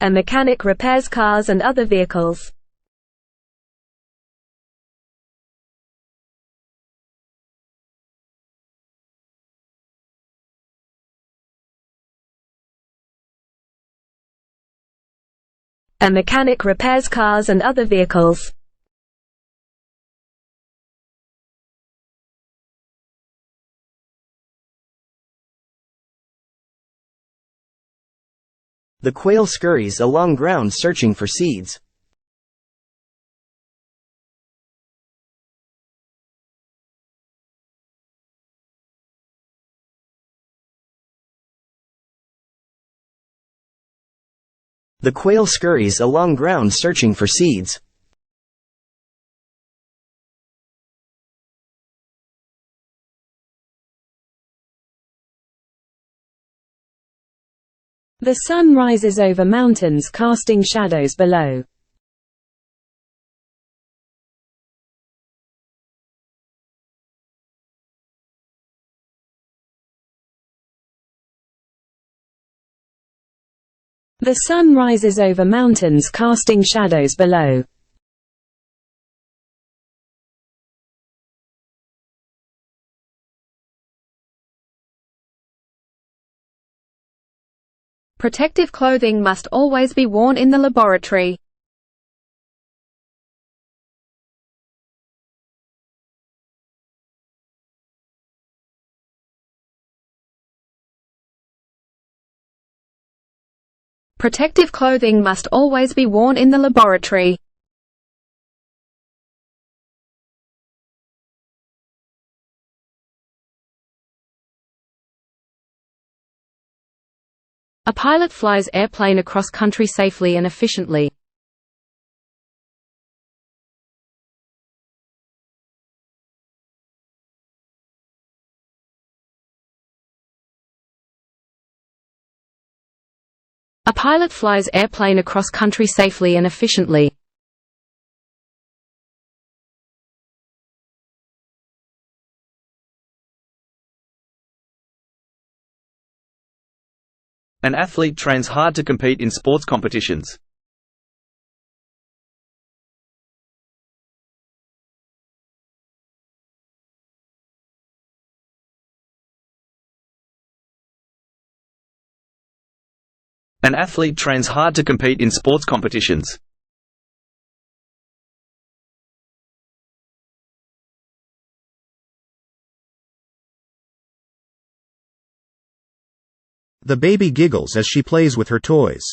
A mechanic repairs cars and other vehicles. A mechanic repairs cars and other vehicles. The quail scurries along ground searching for seeds. The quail scurries along ground searching for seeds. The sun rises over mountains casting shadows below. The sun rises over mountains casting shadows below. Protective clothing must always be worn in the laboratory. Protective clothing must always be worn in the laboratory. A pilot flies airplane across country safely and efficiently. A pilot flies airplane across country safely and efficiently. An athlete trains hard to compete in sports competitions. An athlete trains hard to compete in sports competitions. The baby giggles as she plays with her toys.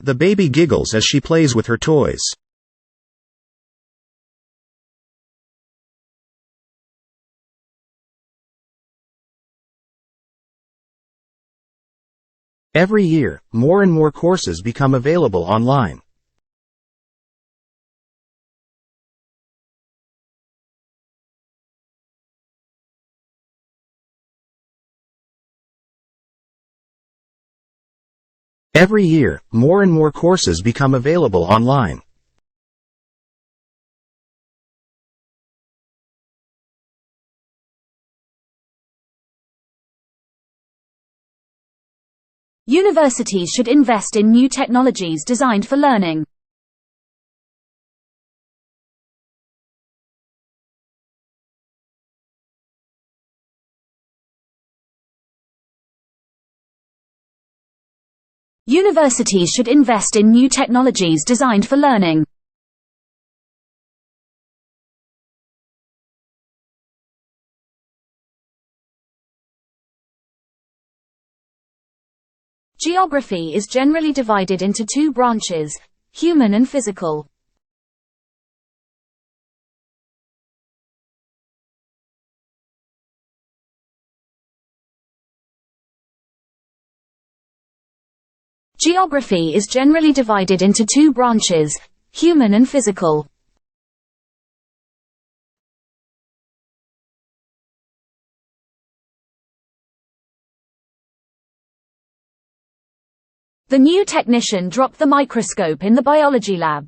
The baby giggles as she plays with her toys. Every year, more and more courses become available online. Every year, more and more courses become available online. Universities should invest in new technologies designed for learning. Universities should invest in new technologies designed for learning. Geography is generally divided into two branches, human and physical. Geography is generally divided into two branches, human and physical. The new technician dropped the microscope in the biology lab.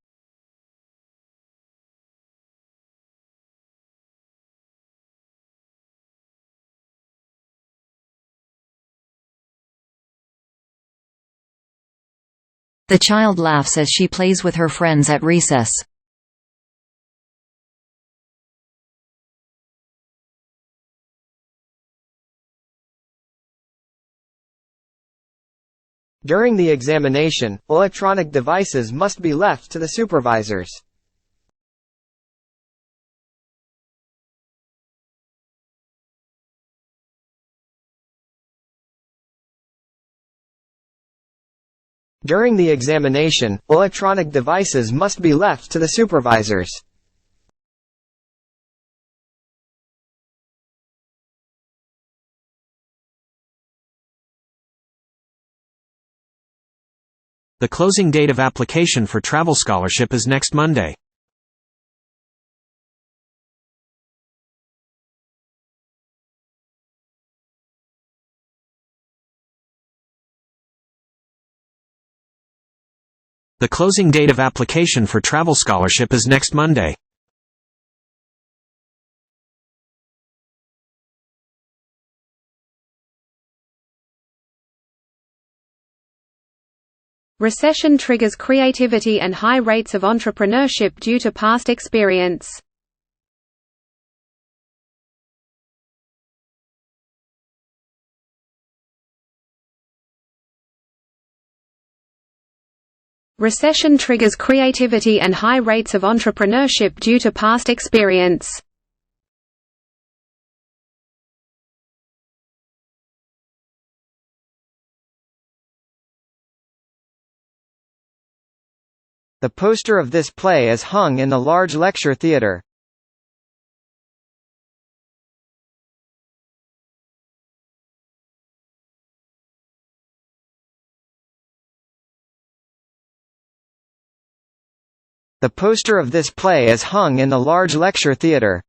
The child laughs as she plays with her friends at recess. During the examination, electronic devices must be left to the supervisors. During the examination, electronic devices must be left to the supervisors. The closing date of application for travel scholarship is next Monday. The closing date of application for travel scholarship is next Monday. Recession triggers creativity and high rates of entrepreneurship due to past experience. Recession triggers creativity and high rates of entrepreneurship due to past experience. The poster of this play is hung in the large lecture theatre. The poster of this play is hung in the large lecture theatre.